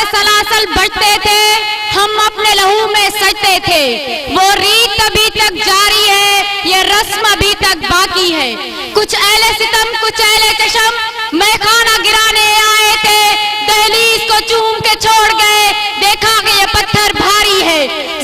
के सलासल बढ़ते थे, हम अपने लहू में सजते थे। वो रीत अभी तक जारी है, ये रस्म अभी तक बाकी है। कुछ अहले सितम, कुछ अहले चशम मैं खाना गिराने आए थे, दहलीज को चूम के छोड़ गए। देखा कि ये पत्थर भारी है,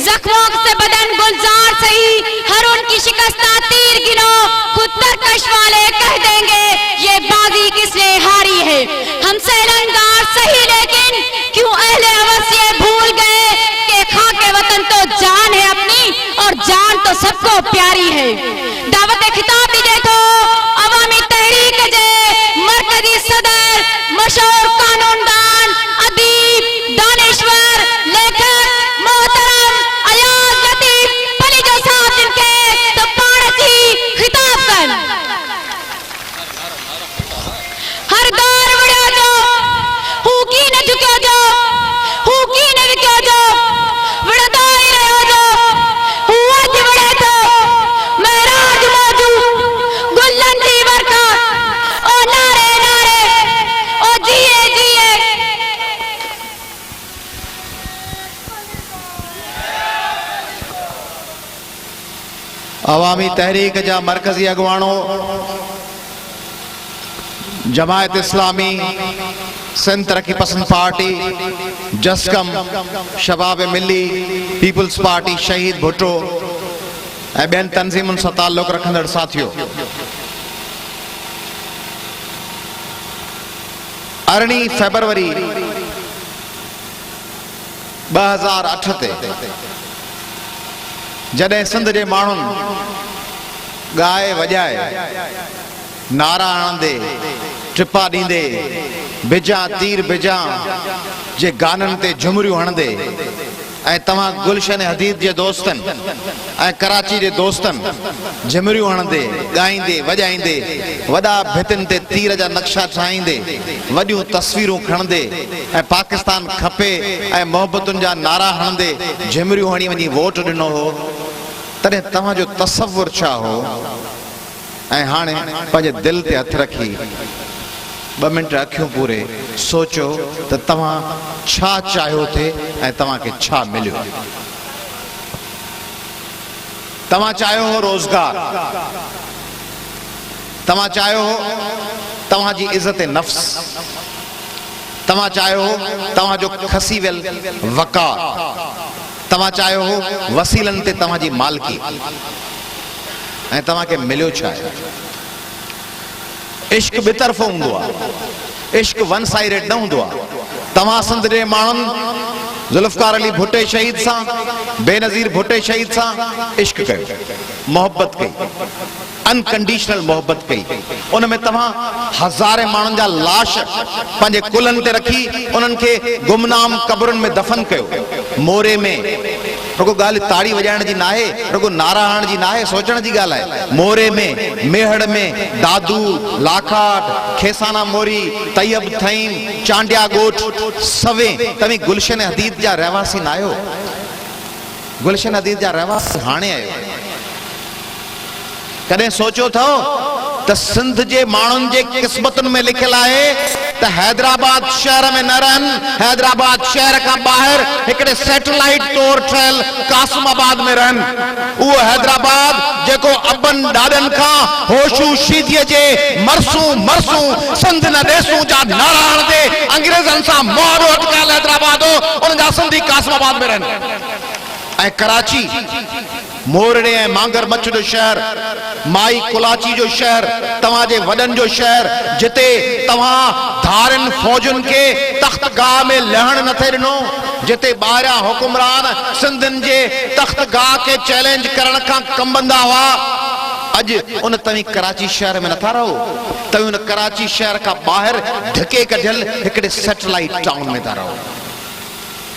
जख्मों से बदन गुलजार सही, हर उनकी शिकस्ता तीर गिनो। खुद तरकश वाले कह देंगे ये बाजी किसने हारी है। हमसे लंगार सही, लेकिन क्यों अहले हवस ये भूल गए कि खाके वतन तो जान है अपनी, और जान तो सबको प्यारी है। दावत खिताब भी देखो, अवामी तहरीक जे मरकजी सदर, मशहूर कानूनदान, अदीब, दानिश्वर, लेखक मोहतरम अयाज लतीफ पलीजो साहब जिनके तो पाड़ची खिताब कर। हर दौर वड़ियो जो हुकी न झुकियो जो, हुकी न विकियो जो, वड़दा ही रहो जो, हुआ जी वड़े तो महराज मौजू गुल्लन जी वर्का, ओ नारे नारे, ओ जिए जिए। अवामी तहरीक जा मरकजी अगवाणो जमायत इस्लामी, सिंध तरक्की पसंद पार्टी, जस्कम, शबाब मिली, पीपल्स पार्टी, शहीद भुट्टो ऐं ॿियनि तंज़ीमुनि सां ताल्लुक़ रखंदड़ साथियो, 18 फरवरी 2008 ते जॾहिं सिंध जे माण्हुनि ॻाए वॼाए, नारा हणंदे, टिपा ॾींदे, बिजां तीर बिजां जे गाननि ते झुमरियूं हणंदे, ऐं तव्हां गुलशन हदीद जे दोस्तनि ऐं कराची जे दोस्तनि झुमरियूं हणंदे, ॻाईंदे, वॼाईंदे, वॾा भितियुनि ते तीर जा नक्शा ठाहींदे, वॾियूं तस्वीरूं खणंदे ऐं पाकिस्तान खपे ऐं मोहबतुनि जा नारा हणंदे झुमरियूं हणी वञी वोट ॾिनो हो, तॾहिं तव्हांजो तसवुर छा हो? ऐं हाणे पंहिंजे दिल ते हथ रखी 2 मिंट अखियूं पूरे सोचो त तव्हां छा चाहियो थे ऐं तव्हांखे छा मिलियो। तव्हां चाहियो हो रोज़गार, तव्हां चाहियो हो तव्हांजी इज़्ज़त नफ़्स, तव्हां चाहियो हो तव्हांजो खसी वियल वक़ार, तव्हां चाहियो हो वसीलनि ते तव्हांजी मालिकी, ऐं तव्हांखे मिलियो छा आहे? इश्क ॿितरफ़ो हूंदो आहे, इश्क वन साइडेड न हूंदो आहे। तव्हां सिंध जे माण्हुनि ज़ुल्फ़कार अली भुट्टे शहीद सां, बेनज़ीर भुट्टे शहीद सां इश्क कयो, मोहब्बत कई, अनकंडीशनल मोहब्बत कई। उन में तव्हां हज़ारे माण्हुनि जा लाश पंहिंजे कुलनि ते रखी उन्हनि खे गुमनाम क़बरुनि में दफ़न कयो। मोरे में रुगो ॻाल्हि ताड़ी वॼाइण जी नाहे, रुगो नारा हणण जी नाहे, सोचण जी ॻाल्हि आहे। मोरे में, मेहड़ में, दादू, लाखाट, खेसाना मोरी, तैयब थईम, चांडिया ॻोठ, सवे, तव्हीं गुलशन हदीद जा रहवासी न आहियो? गुलशन हदीद जा रहवासी हाणे आहियो। कॾहिं सोचियो अथव त सिंध जे माण्हुनि जे क़िस्मतुनि में लिखियल आहे त हैदराबाद शहर में न रहनि, हैदराबाद शहर खां ॿाहिरि हिकिड़े सैटेलाइट तौर ठहियल कासिमाबाद में रहनि। उहो हैदराबाद जेको अबनि ॾाॾनि खां होशू शीदीअ जे मरसूं मरसूं सिंध न ॾेसूं जा नारा हणंदे अंग्रेज़नि सां मोहर अटकायल हैदराबाद हो, उन जा सिंधी कासिमाबाद में रहनि। ऐं कराची मोरड़े ऐं मांगर मच्छ जो शहर, माई कुलाची जो शहर, तव्हांजे वॾनि जो शहर, जिते तव्हां धारनि फौजुनि खे तख्तगाह में लहण नथे ॾिनो, जिते ॿाहिरियां हुकुमरान सिंधियुनि जे तख्तगाह खे चैलेंज करण खां कंबंदा हुआ, अॼु उन तव्हीं कराची शहर में नथा रहो, तव्हीं उन कराची शहर खां ॿाहिरि ढके कढियल हिकिड़े सैटेलाइट टाउन में था रहो।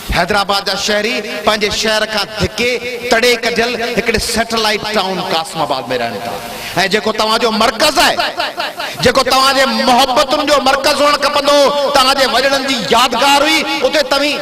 हैदराबाद जा शहरी पंहिंजे शहर खां धिके तड़े कढियल हिकिड़े सैटेलाइट टाउन कासिमाबाद में रहनि था। ऐं जेको तव्हांजो मर्कज़ आहे जेको तव्हांजे मोहब्बतुनि जो मरकज़ हुअणु खपंदो, तव्हांजे वॾड़नि जी यादगार हुई, उते तव्हीं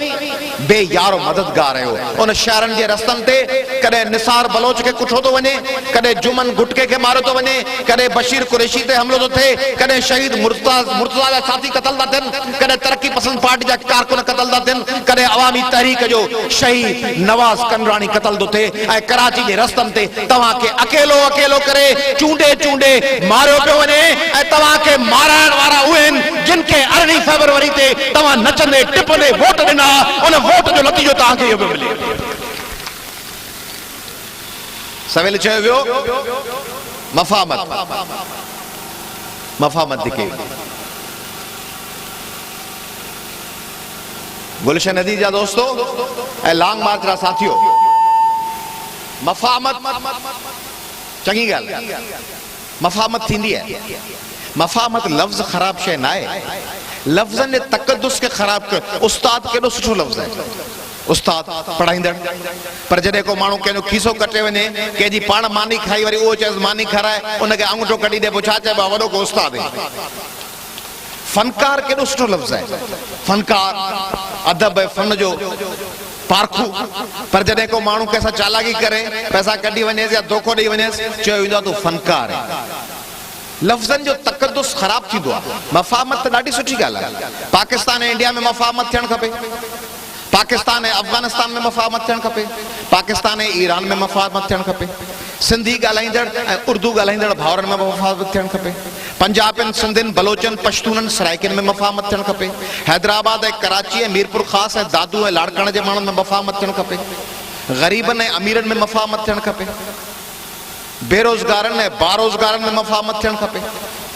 बेयारो मददगार आहियो। उन शहरनि जे रस्तनि ते कॾहिं निसार बलोच खे कुठो थो वञे, कॾहिं जुमन गुटके खे मारियो थो वञे, कॾहिं बशीर कुरैशी ते हमलो थो थिए, कॾहिं शहीद मुर्तज़ा जा साथी क़तल था थियनि, कॾहिं तरक़ी पसंद पार्टी जा कारकुन क़तल था थियनि, कॾहिं अवामी तहरीक जो शहीद नवाज़ कंडराणी क़तल थो थिए, ऐं कराची जे रस्तनि ते तव्हांखे अकेलो अकेलो करे चूंडे चूंडे मारियो पियो वञे, ऐं तव्हांखे माराइण वारा उहे आहिनि जिन खे 18 फरवरी ते तव्हां नचंदे टिपंदे वोट ॾिना, उन वोट जो नतीजो तव्हांखे इहो पियो मिले। सवेल चयो वियो मफ़ामत, मफ़ामत दी के गुलशन नदी जा दोस्तों ऐं लॉन्ग मार्च जा साथियों, मफ़ामत चङी ॻाल्हि, मफ़ामत थींदी आहे। मफ़ामत लफ़्ज़ ख़राब शइ न आहे, लफ़्ज़नि जे तक़दुस खे ख़राब कर। उस्ताद केॾो सुठो लफ़्ज़ आहे, उस्ताद पढ़ाईंदड़, पर जॾहिं को माण्हू कंहिंजो खीसो कटे वञे, कंहिंजी पाण मानी खाई वरी उहो चएसि मानी खाराए, उनखे अंगूठो कढी ॾे, पोइ छा चइबो आहे, वॾो को उस्ताद आहे। फनकार केॾो सुठो लफ़्ज़ आहे, फनकार अदब ऐं फन जो पारखू, पर जॾहिं को माण्हू कंहिंसां चालाकी करे पैसा कढी वञेसि या धोखो ॾेई वञेसि, चयो वेंदो आहे तूं फनकार आहे। लफ़्ज़नि जो तक़दुस ख़राब थींदो आहे। मफ़ामत त ॾाढी सुठी ॻाल्हि आहे। पाकिस्तान ऐं इंडिया में मफ़ामत थियणु खपे, पाकिस्तान ऐं अफ़गानिस्तान में मफ़ामत थियणु खपे, पाकिस्तान ऐं ईरान में मफ़ामत थियणु खपे, सिंधी ॻाल्हाईंदड़ ऐं उर्दू ॻाल्हाईंदड़ भाउरनि में मफ़ामत थियणु खपे, पंजाबियुनि, सिंधियुनि, बलोचनि, पश्तूननि, सराइकियुनि में मफ़ामत थियणु खपे, हैदराबाद ऐं कराची ऐं मीरपुर ख़ासि ऐं दादू ऐं लाड़काणे जे माण्हुनि में मफ़ामत थियणु खपे, ग़रीबनि ऐं अमीरनि में मफ़ामत थियणु खपे, बेरोज़गारनि ऐं बारोज़गारनि में मफ़ामत थियणु खपे।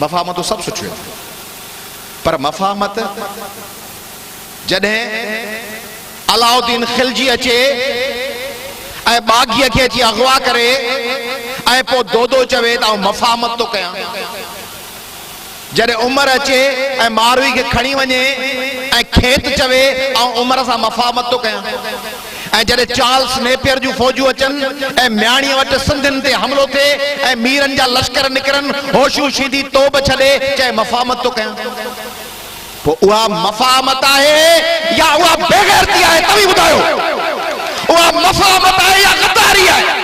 मफ़ामतूं सभु सुठियूं आहिनि, पर मफ़ामत जॾहिं अलाउद्दीन खिलजी अचे ऐं बाग़ीअ खे अची अगवा करे ऐं पोइ दो चवे त आउं मफ़ामत थो कयां, जॾहिं उमर अचे ऐं मारवी खे खणी वञे ऐं खेत चवे आउं उमर सां मफ़ामत थो कयां, ऐं जॾहिं चार्ल्स नेपियर जूं फ़ौजूं अचनि ऐं म्याणीअ वटि सिंधियुनि ते हमलो थिए ऐं मीरनि जा लश्कर निकिरनि, होशू शीदी तोब छॾे चए मफ़ामत थो कयां, पोइ उहा मफ़ामत आहे या उहा बेग़ैरती आहे? तव्हीं ॿुधायो, उहा मफ़ामत आहे या गद्दारी आहे?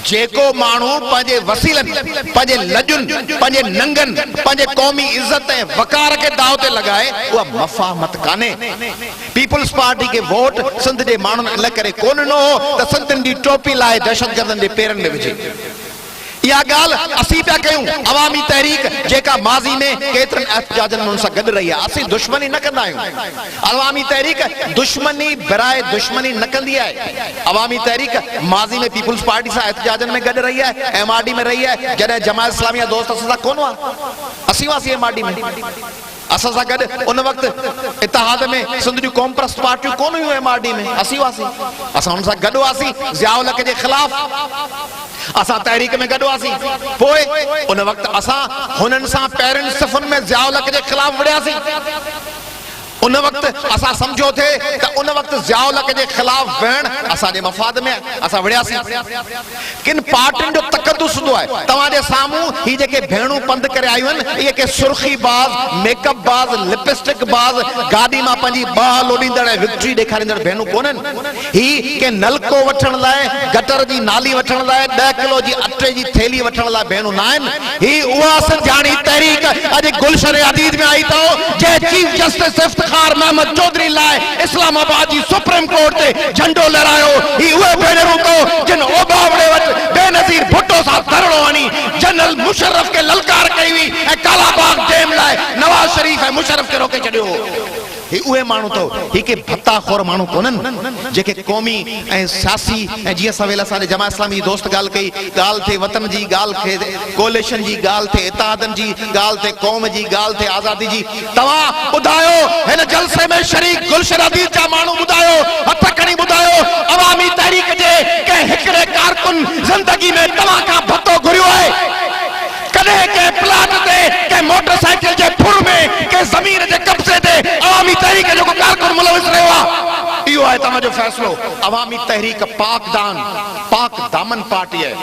जेको माण्हू पंहिंजे वसीलनि, पंहिंजे लजुनि, पंहिंजे नंगनि, पंहिंजे क़ौमी इज़त ऐं वक़ार खे दाव ते लॻाए, उहा मफ़ामत कान्हे। पीपल्स पार्टी खे वोट सिंध जे माण्हुनि इन करे कोन ॾिनो त सिंधियुनि जी टोपी लाइ दहशतगर्दनि जे पेरनि में विझे। इहा ॻाल्हि असीं पिया कयूं, अवामी तहरीक जेका माज़ी में केतिरनि एहतजाजनि में हुन सां गॾु रही आहे। असीं दुश्मनी न कंदा आहियूं, अवामी तहरीक दुश्मनी बराए दुश्मनी न कंदी आहे। अवामी तहरीक माज़ी में पीपल्स पार्टी सां एहतजाजनि में गॾु रही आहे, MRD में रही आहे। जॾहिं जमात इस्लामिया दोस्त असां सां कोन हुआ, असीं हुआसीं MRD में, असां सां गॾु उन वक़्तु इतिहाद में सिंध जूं क़ौम परस्त पार्टियूं कोन हुयूं MRD में, असीं हुआसीं, असां हुन सां गॾु हुआसीं ज़ियाउल हक़ जे ख़िलाफ़, असां तहरीक में गॾु हुआसीं। पोइ उन वक़्तु असां हुननि सां पहिरियुनि सफ़ुनि में ज़ियाउल हक़ जे ख़िलाफ़ विड़ियासीं। उन वक़्तु असां सम्झो थे त उन वक़्तु ज़ियाउल हक़ जे ख़िलाफ़ विहण असांजे मफ़ाद में असां विड़ियासीं। किन पार्टियुनि जो तक़दुस हूंदो आहे। तव्हांजे साम्हूं ही जेके भेणूं पंधु करे आयूं आहिनि, इहे के सुर्खी बाज़, मेकअप बाज़, लिपस्टिक बाज़, गाॾी मां पंहिंजी ॿाह लोॾींदड़ ऐं विक्ट्री ॾेखारींदड़ भेणूं कोन्हनि। ही के नलको वठण लाइ, गटर जी नाली वठण लाइ, 10 किलो जी अटे जी थैली वठण लाइ भेणूं न आहिनि। ही उहा सिंधियाणी तहरीक अॼु गुलशन अदीद में आई अथव, जंहिं चीफ जस्टिस इफ्तिखार महमद चौधरी लाइ इस्लामाबाद जी सुप्रीम कोर्ट ते झंडो लहरायो। ही उहे भेनरूं अथव जिन ओबावड़े वटि बेनज़ीर भुट्टो सां धरणो हणी जनरल मुशर्रफ खे ललकार कई हुई ऐं कालाबाग डैम लाइ नवाज़ शरीफ ऐं मुशर्रफ खे रोके छॾियो। ही उहे माण्हू अथव, ही के भत्ताखोर माण्हू कोन्हनि जेके क़ौमी ऐं सियासी ऐं जीअं सवेल असांजे जमात इस्लामी दोस्त ॻाल्हि कई, ॻाल्हि थिए वतन जी, ॻाल्हि थिए कोलिशन जी, ॻाल्हि थिए इत्तेहादनि जी, ॻाल्हि थिए क़ौम जी, ॻाल्हि थिए आज़ादी जी। तव्हां ॿुधायो हिन जलसे में शरीक गुलशन अदीद जा माण्हू ॿुधायो, हथ खणी ॿुधायो, अवामी तहरीक जे कंहिं हिकिड़े कारकुन ज़िंदगी में तव्हां खां भत्तो घुरियो आहे? कॾहिं कंहिं प्लाट ते, कंहिं मोटरसाइकिल जे फुर में, कंहिं ज़मीन जे कब्ज़े ते अवामी तहरीक जो कारकुन मुलविस रहियो आहे? इहो आहे तव्हांजो फ़ैसिलो। अवामी तहरीक पाक दामन पार्टी आहे।